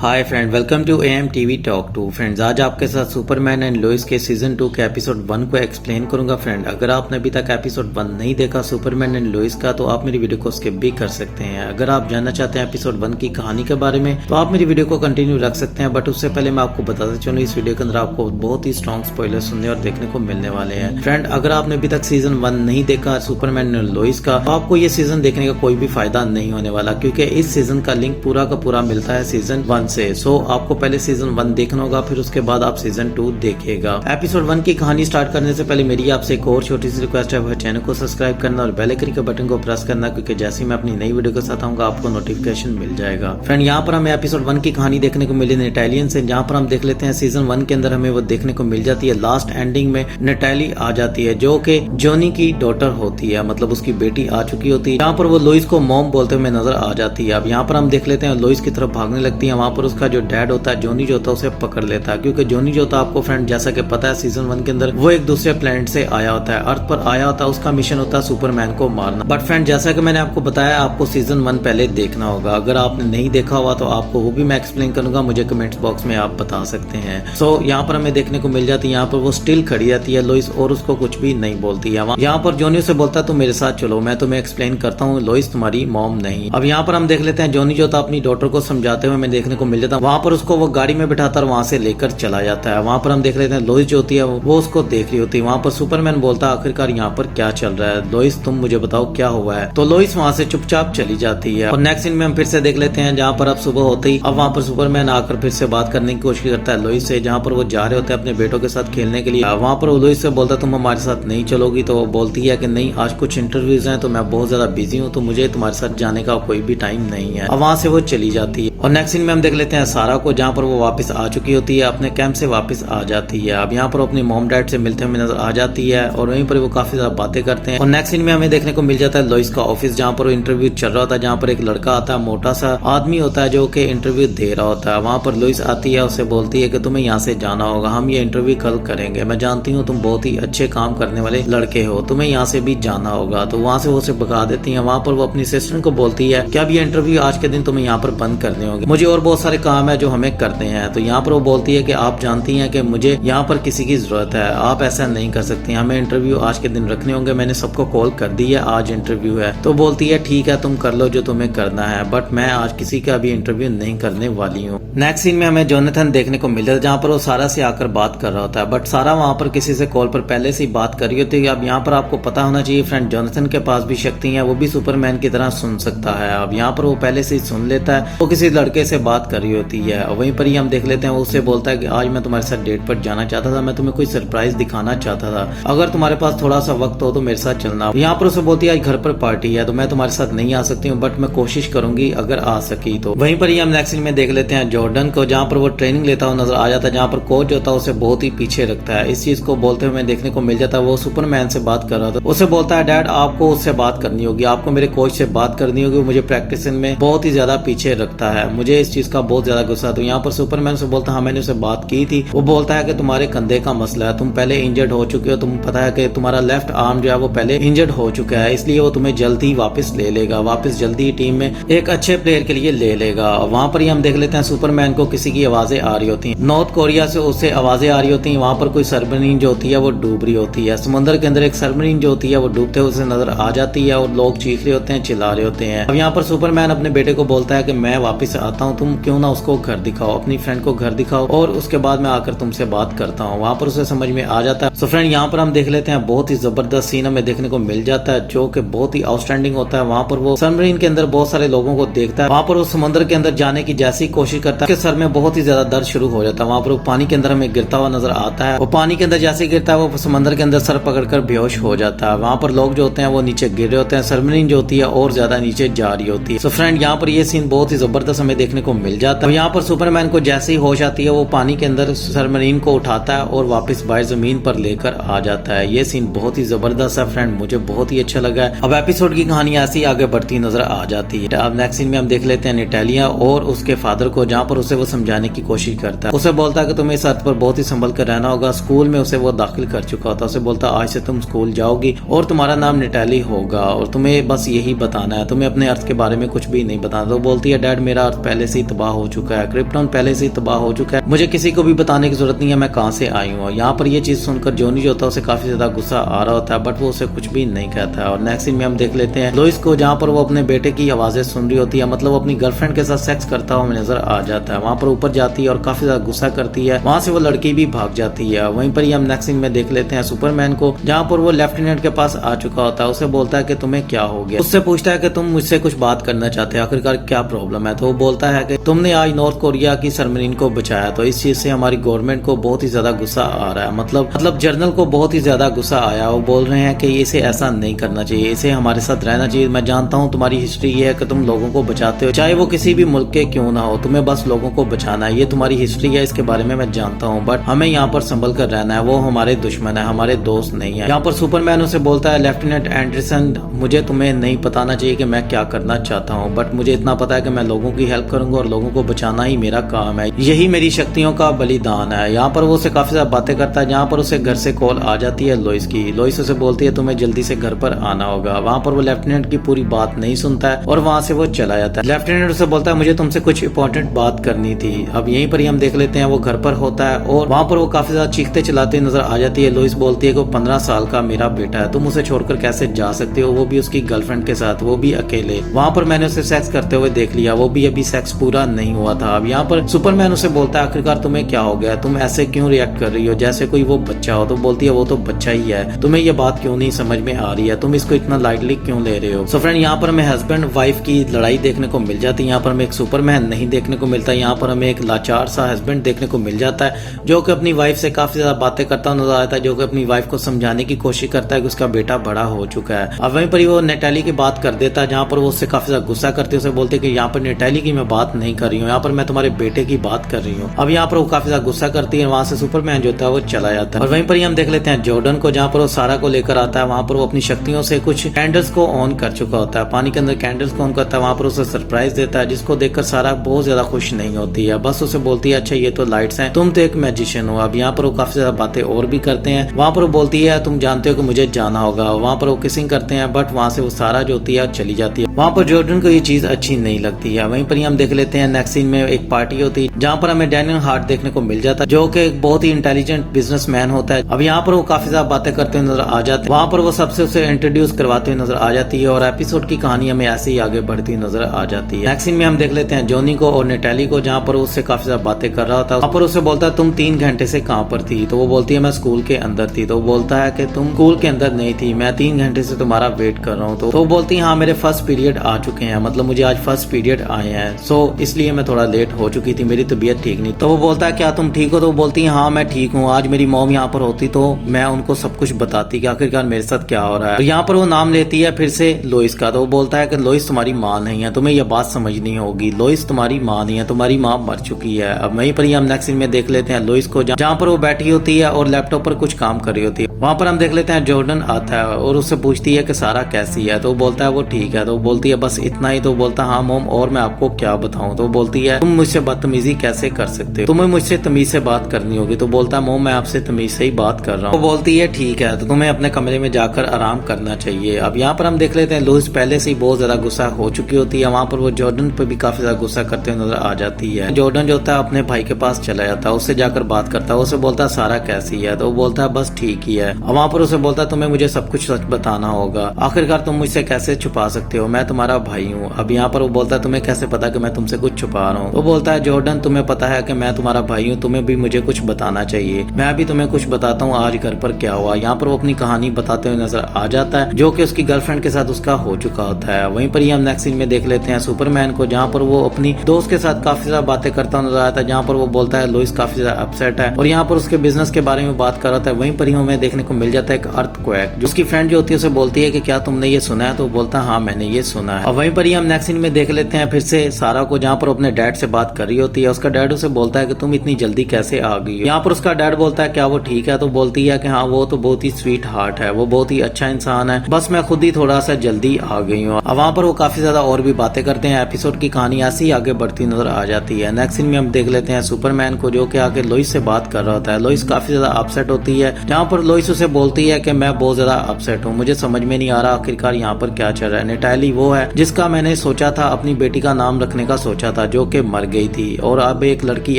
Hi friend, welcome to AM TV talk two. Friends, आज आपके साथ सुपरमैन एंड लोइस के सीजन 2 के एपिसोड 1 को एक्सप्लेन करूंगा। फ्रेंड, अगर आपने अभी तक एपिसोड 1 नहीं देखा सुपरमैन एंड लोइस का, तो आप मेरी वीडियो को स्किप भी कर सकते हैं। अगर आप जानना चाहते हैं एपिसोड 1 की कहानी के बारे में, तो आप मेरी वीडियो को कंटिन्यू रख सकते हैं। बट उससे पहले मैं आपको बताता चलूं, इस वीडियो के अंदर आपको बहुत ही स्ट्रॉन्ग स्पॉइलर सुनने और देखने को मिलने वाले हैं। फ्रेंड, अगर आपने अभी तक सीजन 1 नहीं देखा सुपरमैन एंड लोइस का, तो आपको ये सीजन देखने का कोई भी फायदा नहीं होने वाला, क्योंकि इस सीजन का लिंक पूरा का पूरा मिलता है सीजन 1 से। सो आपको पहले सीजन 1 देखना होगा, फिर उसके बाद आप सीजन 2 देखिएगा। एपिसोड 1 की कहानी स्टार्ट करने से पहले मेरी आपसे एक और छोटी सी रिक्वेस्ट है, वह चैनल को सब्सक्राइब करना और बेल आइकन के बटन को प्रेस करना, क्योंकि जैसे ही मैं अपनी नई वीडियो के साथ आऊंगा आपको नोटिफिकेशन मिल जाएगा। फ्रेंड, यहाँ पर हमें एपिसोड 1 की कहानी देखने को मिली नेटालियन से, जहाँ पर हम देख लेते हैं सीजन 1 के अंदर हमें वो देखने को मिल जाती है। लास्ट एंडिंग में नेटाली आ जाती है, जो कि जॉनी की डॉटर होती है, मतलब उसकी बेटी आ चुकी होती है। यहाँ पर वो लोइस को मॉम बोलते हुए नजर आ जाती है। अब यहाँ पर हम देख लेते हैं लोइस की तरफ भागने लगती है। वहाँ पर उसका जो डैड होता है, जॉनी जो होता है, उसे पकड़ लेता है, क्योंकि जॉनी जो होता है, आपको फ्रेंड जैसा कि पता है सीजन 1 के अंदर वो एक दूसरे प्लेनेट से आया होता है, अर्थ पर आया होता है। उसका मिशन होता है सुपरमैन को मारना। बट फ्रेंड, जैसा कि मैंने आपको बताया, आपको सीजन 1 पहले देखना होगा। अगर आपने नहीं देखा हुआ तो आपको वो भी मैं एक्सप्लेन करूंगा, मुझे कमेंट्स बॉक्स में आप बता सकते हैं। सो यहाँ पर हमें देखने को मिल जाती है, यहाँ पर वो स्टिल खड़ी रहती है लोइस, और उसको कुछ भी नहीं बोलती है। यहाँ पर जॉनी से बोलता है तुम मेरे साथ चलो, मैं तुम्हें एक्सप्लेन करता हूँ, लोइस तुम्हारी मॉम नहीं। अब यहाँ पर हम देख लेते हैं जॉनी जो था अपनी डॉटर को समझाते हुए हमें देखने को मिल जाता है। वहाँ पर उसको वो गाड़ी में बिठाता है, वहाँ से लेकर चला जाता है। वहाँ पर हम देख लेते हैं लोइस जो होती है वो उसको देख रही होती है। वहाँ पर सुपरमैन बोलता है आखिरकार यहाँ पर क्या चल रहा है, लोइस तुम मुझे बताओ क्या हुआ है। तो लोइस वहाँ से चुपचाप चली जाती है। और नेक्स्ट सीन में हम फिर से देख लेते हैं, जहाँ पर अब सुबह होते ही अब वहाँ पर सुपरमैन आकर फिर से बात करने की कोशिश करता है लोइस से, जहाँ पर वो जा रहे होते हैं अपने बेटों के साथ खेलने के लिए। वहाँ पर वो लोइस से बोलता है तुम हमारे साथ नहीं चलोगी, तो वो बोलती है कि नहीं, आज कुछ इंटरव्यूज हैं तो मैं बहुत ज्यादा बिजी हूँ, तो मुझे तुम्हारे साथ जाने का कोई भी टाइम नहीं है। अब वहाँ से वो चली जाती है। और नेक्स्ट सीन में हम देख लेते हैं सारा को, जहाँ पर वो वापस आ चुकी होती है, अपने कैंप से वापस आ जाती है। अब यहाँ पर अपनी मॉम डैड से मिलते हुए नजर आ जाती है, और वहीं पर वो काफी ज्यादा बातें करते हैं। और नेक्स्ट सीन में हमें देखने को मिल जाता है लोइस का ऑफिस, जहाँ पर वो इंटरव्यू चल रहा होता है, जहाँ पर एक लड़का आता है, मोटा सा आदमी होता है, जो कि इंटरव्यू दे रहा होता है। वहाँ पर लोइस आती है, उसे बोलती है कि तुम्हें यहाँ से जाना होगा, हम ये इंटरव्यू कल करेंगे, मैं जानती हूँ तुम बहुत ही अच्छे काम करने वाले लड़के हो, तुम्हें यहाँ से भी जाना होगा। तो वहाँ से वो उसे भगा देती है। वहाँ पर वो अपनी सिस्टर को बोलती है कि अब ये इंटरव्यू आज के दिन तुम्हें यहाँ पर बंद करने होंगे, मुझे और बहुत सारे काम है जो हमें करते हैं। तो यहाँ पर वो बोलती है कि आप जानती हैं कि मुझे यहाँ पर किसी की जरूरत है, आप ऐसा नहीं कर सकती, हमें इंटरव्यू आज के दिन रखने होंगे, मैंने सबको कॉल कर दी है, आज इंटरव्यू है। तो बोलती है ठीक है, तुम कर लो जो तुम्हें करना है, बट मैं आज किसी का भी इंटरव्यू नहीं करने वाली हूँ। नेक्स्ट सीन में हमें जोनाथन देखने को मिल जाता है, जहाँ पर वो सारा से आकर बात कर रहा होता है, बट सारा वहाँ पर किसी से कॉल पर पहले से ही बात कर रही होती है। अब यहाँ पर आपको पता होना चाहिए फ्रेंड, जोनाथन के पास भी शक्ति है, वो भी सुपरमैन की तरह सुन सकता है। अब यहाँ पर वो पहले से ही सुन लेता है, वो किसी लड़के से बात कर रही होती है। और वहीं पर ही हम देख लेते हैं, वो उससे बोलता है कि आज मैं तुम्हारे साथ डेट पर जाना चाहता था, मैं तुम्हें कोई सरप्राइज दिखाना चाहता था, अगर तुम्हारे पास थोड़ा सा वक्त हो तो मेरे साथ चलना। यहाँ पर उसे बोलती है घर पर पार्टी है, तो मैं तुम्हारे साथ नहीं आ सकती हूँ, बट मैं कोशिश करूंगी अगर आ सकी तो। वहीं पर ही हम नेक्स्ट सीन में देख लेते हैं जॉर्डन को, जहाँ पर वो ट्रेनिंग लेता हुआ नजर आ जाता है, जहाँ पर कोच होता है उसे बहुत ही पीछे रखता है। इस चीज को बोलते हुए देखने को मिल जाता है, वो सुपरमैन से बात कर रहा था, उसे बोलता है डैड आपको उससे बात करनी होगी, आपको मेरे कोच से बात करनी होगी, मुझे प्रैक्टिस में बहुत ही ज्यादा पीछे रखता है, मुझे इस चीज का बहुत ज्यादा गुस्सा। तो यहाँ पर सुपरमैन से बोलता है हाँ मैंने उसे बात की थी, वो बोलता है कि तुम्हारे कंधे का मसला है, तुम पहले इंजर्ड हो चुके हो, तुम पता है कि तुम्हारा लेफ्ट आर्म जो है वो पहले इंजर्ड हो चुका है, इसलिए वो तुम्हें जल्दी वापस ले लेगा, वापस जल्दी टीम में एक अच्छे प्लेयर के लिए ले लेगा। वहाँ पर ही हम देख लेते हैं सुपरमैन को किसी की आवाजें आ रही होती हैं, नॉर्थ कोरिया से उससे आवाजें आ रही होती हैं। वहाँ पर कोई सबमरीन जो होती है वो डूब रही होती है, समुद्र के अंदर एक सबमरीन जो होती है वो डूबते हुए उसे नजर आ जाती है, और लोग चीख रहे होते हैं, चिल्ला रहे होते हैं। अब यहाँ पर सुपरमैन अपने बेटे को बोलता है कि मैं वापस आता हूँ, तुम क्यों ना उसको घर दिखाओ, अपनी फ्रेंड को घर दिखाओ, और उसके बाद मैं आकर तुमसे बात करता हूँ। वहाँ पर उसे समझ में आ जाता है। सो फ्रेंड, यहाँ पर हम देख लेते हैं बहुत ही जबरदस्त सीन हमें देखने को मिल जाता है, जो कि बहुत ही आउटस्टैंडिंग होता है। वहाँ पर वो सबमरीन के अंदर बहुत सारे लोगों को देखता है, वहाँ पर वो समुद्र के अंदर जाने की जैसी कोशिश करता है, उसके सर में बहुत ही ज्यादा दर्द शुरू हो जाता है। वहाँ पर वो पानी के अंदर हमें गिरता हुआ नजर आता है, वो पानी के अंदर जैसे गिरता है वो समंदर के अंदर सर पकड़कर बेहोश हो जाता है। वहाँ पर लोग जो होते हैं वो नीचे गिर रहे होते हैं, सबमरीन जो होती है और ज्यादा नीचे जा रही होती है। सो फ्रेंड, यहाँ पर ये सीन बहुत ही जबरदस्त हमें देखने को मिल जाता है। यहाँ पर सुपरमैन को जैसे ही होश आती है, वो पानी के अंदर सबमरीन को उठाता है और वापस बाहर जमीन पर लेकर आ जाता है। ये सीन बहुत ही जबरदस्त है फ्रेंड, मुझे बहुत ही अच्छा लगा है। अब एपिसोड की कहानी ऐसी आगे बढ़ती नजर आ जाती है। अब नेक्स्ट सीन में हम देख लेते हैं नेटालिया और उसके फादर को, जहाँ पर उसे वो समझाने की कोशिश करता है, उसे बोलता है कि तुम्हें इस अर्थ पर बहुत ही संभल कर रहना होगा। स्कूल में उसे वो दाखिल कर चुका होता है, उसे बोलता है आज से तुम स्कूल जाओगी और तुम्हारा नाम नेटाली होगा, और तुम्हें बस यही बताना है, तुम्हें अपने अर्थ के बारे में कुछ भी नहीं बताना। तो बोलती है डैड मेरा अर्थ पहले से ही तबाह हो चुका है, क्रिप्टॉन पहले से ही तबाह हो चुका है, मुझे किसी को भी बताने की जरूरत नहीं है मैं कहाँ से आई हूँ। यहाँ पर ये चीज सुनकर जॉनी जो होता है उसे काफी ज्यादा गुस्सा आ रहा होता है, बट वो उसे कुछ भी नहीं कहता है। और नेक्स्ट सीन में हम देख लेते हैं लोइस को, जहाँ पर वो अपने बेटे की आवाजें सुन रही होती है, मतलब अपनी गर्लफ्रेंड के साथ सेक्स करता हुआ नजर आ जाता है। वहाँ पर ऊपर जाती है और काफी ज्यादा गुस्सा करती है, वहाँ से वो लड़की भी भाग जाती है। वहीं पर ही हम नेक्स्ट सीन में देख लेते हैं सुपरमैन को, जहाँ पर वो लेफ्टिनेंट के पास आ चुका होता है। उसे बोलता है कि तुम्हें क्या हो गया, उससे पूछता है कि तुम मुझसे कुछ बात करना चाहते हैं, आखिरकार क्या प्रॉब्लम है। तो वो बोलता है कि तुमने आज नॉर्थ कोरिया की सबमरीन को बचाया, तो इस चीज से हमारी गवर्नमेंट को बहुत ही ज्यादा गुस्सा आ रहा है, मतलब जनरल को बहुत ही ज्यादा गुस्सा आया। वो बोल रहे हैं कि इसे ऐसा नहीं करना चाहिए, इसे हमारे साथ रहना चाहिए। मैं जानता हूँ तुम्हारी हिस्ट्री ये है कि तुम लोगों को बचाते हो, चाहे वो किसी भी मुल्क के क्यों ना हो, तुम्हें बस लोगों को बचाना है, ये तुम्हारी हिस्ट्री है, इसके बारे में मैं जानता हूँ, बट हमें यहाँ पर संभल कर रहना है, वो हमारे दुश्मन है, हमारे दोस्त नहीं है। यहाँ पर सुपरमैन उसे बोलता है लेफ्टिनेंट एंडरसन, मुझे तुम्हें नहीं बताना चाहिए कि मैं क्या करना चाहता हूँ, बट मुझे इतना पता है कि मैं लोगों की हेल्प करूंगा और लोगों को बचाना ही मेरा काम है, यही मेरी शक्तियों का बलिदान है। यहाँ पर वो उसे काफी ज्यादा बातें करता है, जहाँ पर उसे घर से कॉल आ जाती है लोइस की। लोइस उसे बोलती है तुम्हें जल्दी से घर पर आना होगा। वहाँ पर वो लेफ्टिनेंट की पूरी बात नहीं सुनता है और वहाँ से वो चला जाता है। लेफ्टिनेंट उसे बोलता है मुझे तुमसे कुछ इंपॉर्टेंट बात करनी थी। अब यहीं पर ही हम देख लेते हैं वो घर पर होता है और वहाँ पर वो काफी ज्यादा चीखते चिल्लाते नजर आ जाती है। लोइस बोलती है कि 15 साल का मेरा बेटा है, तुम उसे छोड़कर कैसे जा सकते हो, वो भी उसकी गर्लफ्रेंड के साथ, वो भी अकेले। वहाँ पर मैंने उसे सेक्स करते हुए देख लिया, वो भी अभी सेक्स पूरा नहीं हुआ था। अब यहाँ पर सुपरमैन उसे बोलता है आखिरकार तुम्हें क्या हो गया, तुम ऐसे क्यों रिएक्ट कर रही हो जैसे कोई वो बच्चा हो। तो बोलती है वो तो बच्चा ही है, तुम्हें ये बात क्यों नहीं समझ में आ रही है, तुम इसको इतना लाइटली क्यों ले रहे हो। सो फ्रेंड यहाँ पर हमें हस्बैंड वाइफ की लड़ाई देखने को मिल जाती है। यहाँ पर हमें एक सुपरमैन नहीं देखने को मिलता, यहाँ पर हमें एक लाचार सा हस्बैंड देखने को मिल जाता है जो कि अपनी वाइफ से काफी ज्यादा बातें करता नजर आता है, जो कि अपनी वाइफ को समझाने की कोशिश करता है कि उसका बेटा बड़ा हो चुका है। अब वहीं पर ही वो नेटाली की बात कर देता है, जहाँ पर वो उससे काफी ज्यादा गुस्सा करते उसे बोलते कि यहाँ पर नेटाली की मैं बात नहीं कर रही हूँ, यहाँ पर मैं तुम्हारे बेटे की बात कर रही हूँ। अब यहाँ पर वो काफी ज्यादा गुस्सा करती है, वहाँ से सुपरमैन जो था वो चला जाता है। और वहीं पर ही हम देख लेते हैं जॉर्डन को, जहाँ पर वो सारा को लेकर आता है। वहाँ पर वो अपनी शक्तियों से कुछ कैंडल्स को ऑन कर चुका होता है, पानी के अंदर कैंडल्स को ऑन करता है। वहाँ पर उसे सरप्राइज देता है, जिसको देखकर सारा बहुत ज्यादा खुश नहीं होती है, बस उसे बोलती है अच्छा ये तो लाइट्स हैं, तुम तो एक मैजिशियन हो। अब यहाँ पर वो काफी ज्यादा बातें और भी करते हैं। वहाँ पर वो बोलती है तुम जानते हो कि मुझे जाना होगा। वहाँ पर वो किसिंग करते हैं, बट वहाँ से वो सारा जो होती है चली जाती है। वहाँ पर जॉर्डन को ये चीज अच्छी नहीं लगती है। वहीं पर हम देख लेते हैं नेक्स्ट सीन में एक पार्टी होती है, जहाँ पर हमें डैनियल हार्ट देखने को मिल जाता है, जो कि एक बहुत ही इंटेलिजेंट बिजनेसमैन होता है। अब यहाँ पर वो काफी ज्यादा बातें करते हुए नजर आ जाते हैं। वहाँ पर वो सबसे उसे इंट्रोड्यूस करवाते हुए नजर आ जाती है और एपिसोड की कहानी हमें ऐसे ही आगे बढ़ती नजर आ जाती है। नेक्स्ट सीन में हम देख लेते हैं जॉनी को और नेटाली को, जहाँ पर उससे काफी ज्यादा बातें कर रहा होता है। वहाँ पर उसे बोलता है तुम 3 घंटे से कहाँ पर थी। तो वो बोलती है मैं स्कूल के अंदर थी। तो वो बोलता है कि तुम स्कूल के अंदर नहीं थी, मैं 3 घंटे से तुम्हारा वेट कर रहा हूँ। तो वो बोलती है हाँ मेरे फर्स्ट पीरियड आ चुके हैं, मतलब मुझे आज फर्स्ट पीरियड आए हैं, सो इसलिए मैं थोड़ा लेट हो चुकी थी, मेरी तबीयत ठीक नहीं। तो वो बोलता है क्या तुम ठीक हो। तो वो बोलती है हाँ मैं ठीक हूँ, आज मेरी मॉम यहाँ पर होती तो मैं उनको सब कुछ बताती कि आखिरकार मेरे साथ क्या हो रहा है। यहाँ पर वो नाम लेती है फिर से लोइस का। तो वो बोलता है कि लोइस तुम्हारी माँ नहीं है, तुम्हें यह बात समझनी होगी, लोइस तुम्हारी माँ नहीं है, तुम्हारी माँ मर चुकी है। अब वहीं पर ही हम नेक्स्ट सीन में देख लेते हैं लोइस को, जहाँ पर वो बैठी होती है और लैपटॉप पर कुछ काम कर रही होती है। वहाँ पर हम देख लेते हैं जॉर्डन आता है और उससे पूछती है कि सारा कैसी है। तो वो बोलता है वो ठीक है। तो वो बोलती है बस इतना ही। तो वो बोलता है हाँ मोम और मैं आपको क्या बताऊँ। तो वो बोलती है तुम मुझसे बदतमीजी कैसे कर सकते हो, तुम्हें मुझसे तमीज से बात करनी होगी। तो बोलता है मोम मैं आपसे तमीज से ही बात कर रहा हूँ। वो बोलती है ठीक है, तो तुम्हें अपने कमरे में जाकर आराम करना चाहिए। अब यहाँ पर हम देख लेते हैं लुइस पहले से ही बहुत ज्यादा गुस्सा हो चुकी होती है। वहाँ पर वो जॉर्डन पे भी काफी ज्यादा गुस्सा करते हुए नजर आ जाती है। जॉर्डन जो होता है अपने भाई के पास चला जाता है, उससे जाकर बात करता है, उसे बोलता है सारा कैसी है। तो वो बोलता है बस ठीक ही है। वहाँ पर उसे बोलता है तुम्हें मुझे सब कुछ सच बताना होगा, आखिरकार तुम मुझसे कैसे छुपा सकते हो, मैं तुम्हारा भाई हूँ। अब यहाँ पर वो बोलता है तुम्हें कैसे पता कि मैं तुमसे कुछ छुपा रहा हूँ। वो बोलता है जॉर्डन तुम्हें पता है कि मैं तुम्हारा भाई हूँ, तुम्हें भी मुझे कुछ बताना चाहिए, मैं भी तुम्हें कुछ बताता हूँ आज घर पर क्या हुआ। यहाँ पर वो अपनी कहानी बताते हुए नजर आ जाता है, जो कि उसकी गर्लफ्रेंड के साथ उसका हो चुका होता है। वहीं पर ही हम नेक्स्ट सीन में देख लेते हैं सुपरमैन को, जहाँ पर वो अपनी दोस्त के साथ काफी ज्यादा बातें करता नजर आता है, जहाँ पर वो बोलता है लुइस काफी ज्यादा अपसेट है और यहाँ पर उसके बिजनेस के बारे में बात कर रहा था। वहीं पर ही हमें देखने को मिल जाता है एक अर्थक्वेक, जो उसकी फ्रेंड जो होती है उसे बोलती है कि क्या तुमने ये सुना है। तो बोलता है हाँ मैंने ये सुना है। और वहीं पर ही हम नेक्स्ट सीन में देख लेते हैं फिर से सारा को, जहाँ पर अपने डैड से बात कर रही होती है। उसका डैड उसे बोलता है कि तुम इतनी जल्दी कैसे आ गई हो। यहाँ पर उसका डैड बोलता है क्या वो ठीक है। तो बोलती है कि हाँ वो तो बहुत ही स्वीट हार्ट है, वो बहुत ही अच्छा इंसान है, बस मैं खुद ही थोड़ा सा जल्दी आ गई हूँ। अब वहाँ पर वो काफी ज्यादा और भी बातें करते हैं। एपिसोड की कहानी ऐसी आगे बढ़ती नजर आ जाती है। नेक्स्ट सीन में हम देख लेते हैं सुपरमैन को, जो कि आके लोइस से बात कर रहा होता है। लोइस काफी ज्यादा अपसेट होती है, जहाँ पर लोइस उसे बोलती है कि मैं बहुत ज्यादा अपसेट हूँ, मुझे समझ में नहीं आ रहा आखिरकार यहाँ पर क्या चल रहा है। नेटाली वो वो है जिसका मैंने सोचा था अपनी बेटी का नाम रखने का सोचा था, जो कि मर गई थी। और अब एक लड़की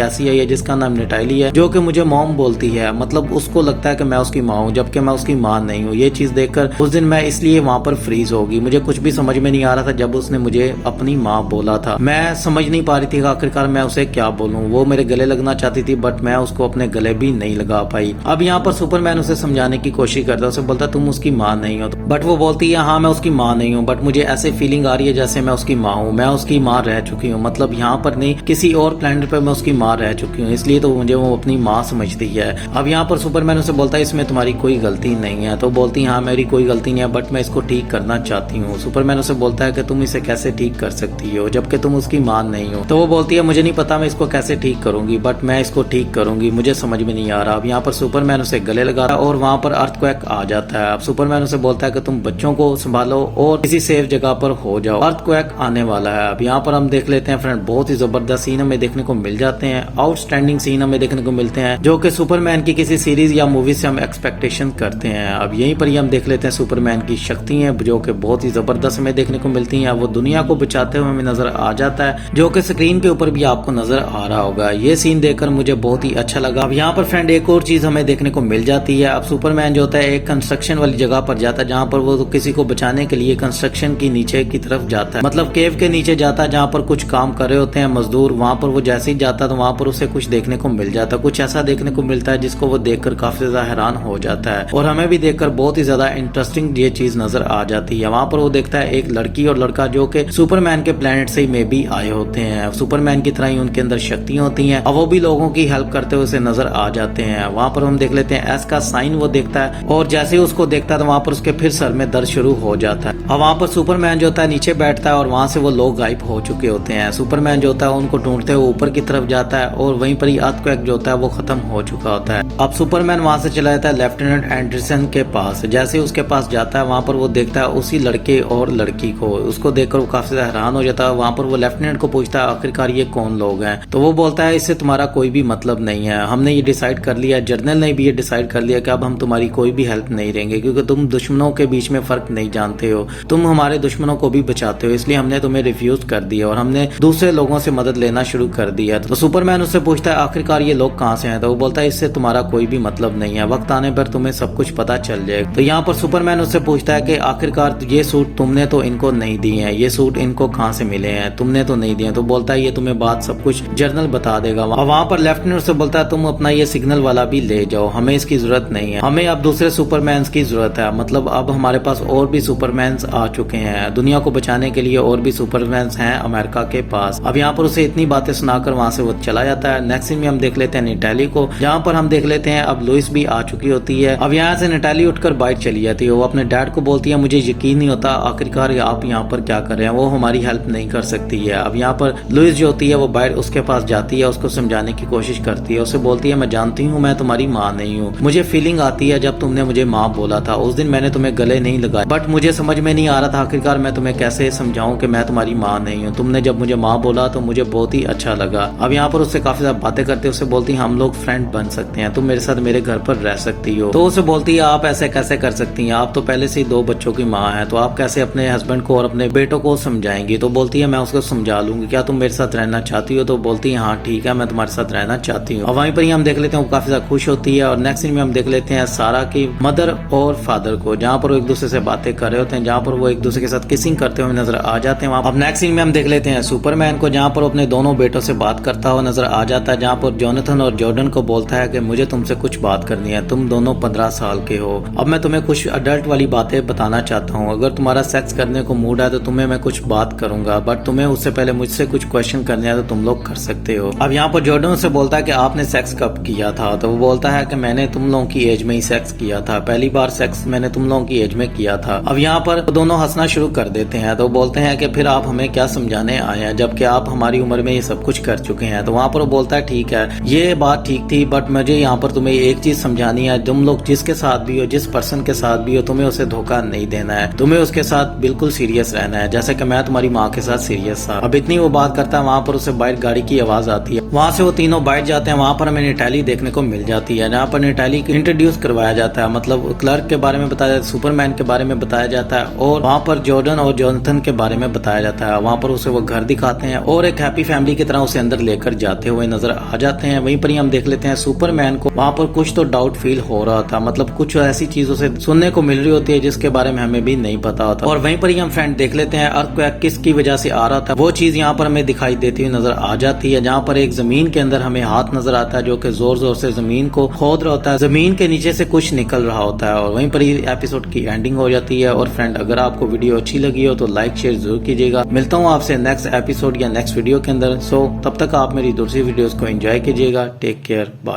ऐसी आई है जिसका नाम नटाली है, जो कि मुझे मॉम बोलती है। मतलब उसको लगता है कि मैं उसकी माँ हूँ, जबकि मैं उसकी माँ नहीं हूँ। ये चीज देखकर उस दिन मैं इसलिए वहाँ पर फ्रीज होगी। मुझे कुछ भी समझ में नहीं आ रहा था जब उसने मुझे अपनी माँ बोला था। मैं समझ नहीं पा रही थी आखिरकार मैं उसे क्या बोलूँ। वो मेरे गले लगना चाहती थी बट मैं उसको अपने गले भी नहीं लगा पाई। अब यहाँ पर सुपरमैन उसे समझाने की कोशिश करता है, उसे बोलता तुम उसकी माँ नहीं हो, बट वो बोलती है हाँ मैं उसकी माँ नहीं हूँ, बट मुझे ऐसे फीलिंग आ रही है जैसे मैं उसकी माँ हूँ। मैं उसकी माँ रह चुकी हूँ, मतलब यहाँ पर नहीं किसी और प्लेनेट पर मैं उसकी माँ रह चुकी हूँ, इसलिए तो मुझे वो अपनी माँ समझती है। अब यहाँ पर सुपरमैन उसे बोलता है इसमें तुम्हारी कोई गलती नहीं है। तो बोलती है हाँ मेरी कोई गलती नहीं है बट मैं इसको ठीक करना चाहती हूँ। सुपरमैन उसे बोलता है कि तुम इसे कैसे ठीक कर सकती हो जबकि तुम उसकी माँ नहीं हो। तो वो बोलती है मुझे नहीं पता मैं इसको कैसे ठीक करूंगी, बट मैं इसको ठीक करूंगी, मुझे समझ में नहीं आ रहा। अब यहाँ पर सुपरमैन उसे गले लगा रहा है और वहाँ पर अर्थक्वेक आ जाता है। अब सुपरमैन उसे बोलता है कि तुम बच्चों को संभालो और किसी सेफ जगह पर हो जाओ, अर्थक्वेक आने वाला है। अब यहाँ पर हम देख लेते हैं फ्रेंड, बहुत ही जबरदस्त सीन हमें देखने को मिल जाते हैं, आउटस्टैंडिंग सीन हमें देखने को मिलते हैं, जो कि सुपरमैन की किसी सीरीज या मूवी से हम एक्सपेक्टेशन करते हैं। अब यहीं पर ही हम देख लेते हैं सुपरमैन की शक्तियां, जो कि बहुत ही जबरदस्त हमें देखने को मिलती हैं। वो दुनिया को बचाते हुए हमें नजर आ जाता है, जो कि स्क्रीन के ऊपर भी आपको नजर आ रहा होगा। ये सीन देखकर मुझे बहुत ही अच्छा लगा। अब यहाँ पर फ्रेंड एक और चीज हमें देखने को मिल जाती है। अब सुपरमैन जो होता है एक कंस्ट्रक्शन वाली जगह पर जाता है, जहाँ पर वो किसी को बचाने के लिए कंस्ट्रक्शन की नीचे की तरफ जाता है, मतलब केव के नीचे जाता है जहाँ पर कुछ काम कर रहे होते हैं मजदूर। वहाँ पर वो जैसे ही जाता है तो वहाँ पर उसे कुछ देखने को मिल जाता है, कुछ ऐसा देखने को मिलता है जिसको वो देखकर काफी ज्यादा हैरान हो जाता है और हमें भी देखकर बहुत ही ज्यादा इंटरेस्टिंग ये चीज नजर आ जाती है। वहाँ पर वो देखता है एक लड़की और लड़का जो कि सुपरमैन के प्लेनेट से मे भी आए होते हैं, सुपरमैन की तरह ही उनके अंदर शक्तियां होती हैं और वो भी लोगों की हेल्प करते हुए उसे नजर आ जाते हैं। वहाँ पर हम देख लेते हैं एस का साइन वो देखता है और जैसे ही उसको देखता है तो वहाँ पर उसके फिर सर में दर्द शुरू हो जाता है। और वहाँ पर सुपरमैन जो होता है नीचे बैठता है और वहाँ से वो लोग गायब हो चुके होते हैं। सुपरमैन जो होता है उनको ढूंढते हुए ऊपर की तरफ जाता है और वहीं पर ही अर्थक्वेक जो होता है वो खत्म हो चुका होता है। अब सुपरमैन वहाँ से चला जाता है लेफ्टिनेंट एंडरसन के पास। जैसे ही उसके पास जाता है वहाँ पर वो देखता है उसी लड़के और लड़की को, उसको देखकर वो काफी हैरान हो जाता है। वहाँ पर वो लेफ्टिनेंट को पूछता है आखिरकार ये कौन लोग हैं, तो वो बोलता है इससे तुम्हारा कोई भी मतलब नहीं है, हमने ये डिसाइड कर लिया, जनरल ने भी ये डिसाइड कर लिया कि अब हम तुम्हारी कोई भी हेल्प नहीं देंगे, क्योंकि तुम दुश्मनों के बीच में फर्क नहीं जानते हो, तुम हमारे दुश्मनों को भी बचाते हो, इसलिए हमने तुम्हें रिफ्यूज कर दिया और हमने दूसरे लोगों से मदद लेना शुरू कर दिया। तो सुपरमैन उससे पूछता है आखिरकार ये लोग कहाँ से हैं, तो वो बोलता है इससे तुम्हारा कोई भी मतलब नहीं है, वक्त आने पर तुम्हें सब कुछ पता चल जाएगा। तो यहाँ पर सुपरमैन उससे पूछता है कि आखिरकार ये सूट तुमने तो इनको नहीं दिए हैं, ये सूट इनको कहाँ से मिले हैं, तुमने तो नहीं दिए। तो बोलता है ये तुम्हें बात सब कुछ जनरल बता देगा। वहाँ पर लेफ्टिनेंट से बोलता है तुम अपना ये सिग्नल वाला भी ले जाओ, हमें इसकी जरूरत नहीं है, हमें अब दूसरे सुपरमैन की जरूरत है, मतलब अब हमारे पास और भी सुपरमैन आ चुके हैं, दुनिया को बचाने के लिए और भी सुपरमैन हैं अमेरिका के पास। अब यहाँ पर उसे इतनी बातें सुनाकर वहाँ से वो चला जाता है। नेक्स्ट सीन में हम देख लेते हैं नटाली को, जहाँ पर हम देख लेते हैं अब लुइस भी आ चुकी होती है। अब यहाँ से नटाली उठकर बाइट चली जाती है, वो अपने डैड को बोलती है मुझे यकीन नहीं होता आखिरकार आप यहाँ पर क्या कर रहे हैं, वो हमारी हेल्प नहीं कर सकती है। अब यहाँ पर लुइस जो होती है वो बाइट उसके पास जाती है, उसको समझाने की कोशिश करती है, उसे बोलती है मैं जानती हूँ मैं तुम्हारी माँ नहीं हूँ, मुझे फीलिंग आती है जब तुमने मुझे माँ बोला था उस दिन मैंने तुम्हें गले नहीं लगाया, बट मुझे समझ में नहीं आ रहा था आखिरकार मैं तुम्हें कैसे समझाऊं कि मैं तुम्हारी माँ नहीं हूँ, तुमने जब मुझे माँ बोला तो मुझे बहुत ही अच्छा लगा। अब यहाँ पर उससे काफी ज्यादा बातें करते उसे बोलती है हम लोग फ्रेंड बन सकते हैं, तुम मेरे साथ मेरे घर पर रह सकती हो। तो उसे बोलती है आप ऐसे कैसे कर सकती हैं, आप तो पहले से ही 2 बच्चों की माँ है, तो आप कैसे अपने हस्बैंड को और अपने बेटों को समझाएंगी। तो बोलती है मैं उसको समझा लूंगी, क्या तुम मेरे साथ रहना चाहती हो। तो बोलती है हाँ ठीक है मैं तुम्हारे साथ रहना चाहती हूँ। और वहीं पर ही हम देख लेते हैं वो काफी ज्यादा खुश होती है। और नेक्स्ट सीन में हम देख लेते हैं सारा की मदर और फादर को, जहाँ पर वो एक दूसरे से बातें कर रहे होते हैं, जहाँ पर वो एक दूसरे के साथ किसिंग करते हुए नजर आ जाते हैं। अब नेक्स्ट सीन में हम देख लेते हैं सुपरमैन को, जहाँ पर अपने दोनों बेटों से बात करता हुआ नजर आ जाता है, जहाँ पर जोनाथन और जॉर्डन को बोलता है कि मुझे तुमसे कुछ बात करनी है, तुम दोनों 15 साल के हो, अब मैं तुम्हें कुछ अडल्ट वाली बातें बताना चाहता हूँ, अगर तुम्हारा सेक्स करने को मूड है तो तुम्हें मैं कुछ बात करूंगा, बट तुम्हें उससे पहले मुझसे कुछ क्वेश्चन करने हैं तो तुम लोग कर सकते हो। अब यहाँ पर जॉर्डन से बोलता है कि आपने सेक्स कब किया था, तो वो बोलता है कि मैंने तुम लोगों की एज में ही सेक्स किया था, पहली बार सेक्स मैंने तुम लोगों की एज में किया था। अब यहाँ पर दोनों हंसना शुरू कर देते हैं, तो बोलते हैं कि फिर आप हमें क्या समझाने आए हैं जबकि आप हमारी उम्र में ये सब कुछ कर चुके हैं। तो वहाँ पर वो बोलता है ठीक है ये बात ठीक थी, बट मुझे यहाँ पर तुम्हें एक चीज समझानी है, तुम लोग जिसके साथ भी हो, जिस पर्सन के साथ भी हो, तुम्हें उसे धोखा नहीं देना है, तुम्हें उसके साथ बिल्कुल सीरियस रहना है, जैसे कि मैं तुम्हारी माँ के साथ सीरियस था। अब इतनी वो बात करता है, वहाँ पर उसे बाइक गाड़ी की आवाज आती है, वहाँ से वो तीनों बैठ जाते हैं। वहाँ पर हमें नैटाली देखने को मिल जाती है, जहाँ पर नैटाली को इंट्रोड्यूस करवाया जाता है, मतलब क्लर्क के बारे में बताया जाता है, सुपरमैन के बारे में बताया जाता है और वहाँ पर जॉर्डन और जॉनथन के बारे में बताया जाता है। वहाँ पर उसे वो घर दिखाते हैं और एक हैप्पी फैमिली की तरह उसे अंदर लेकर जाते हुए नजर आ जाते हैं। वहीं पर ही हम देख लेते हैं सुपरमैन को वहाँ पर कुछ तो डाउट फील हो रहा था, मतलब कुछ ऐसी चीजों से सुनने को मिल रही होती है जिसके बारे में हमें भी नहीं पता होता। और वहीं पर ही हम फ्रेंड देख लेते हैं अर्थक्वेक किसकी वजह से आ रहा था, वो चीज यहाँ पर हमें दिखाई देती हुई नजर आ जाती है, जहाँ पर एक जमीन के अंदर हमें हाथ नजर आता है जो कि जोर जोर से जमीन को खोद रहा होता है, जमीन के नीचे से कुछ निकल रहा होता है। और वहीं पर ही एपिसोड की एंडिंग हो जाती है। और फ्रेंड अगर आपको वीडियो अच्छी लगी हो तो लाइक शेयर जरूर कीजिएगा। मिलता हूँ आपसे नेक्स्ट एपिसोड या नेक्स्ट वीडियो के अंदर। सो तब तक आप मेरी दूसरी वीडियोस को एंजॉय कीजिएगा। Take care, bye.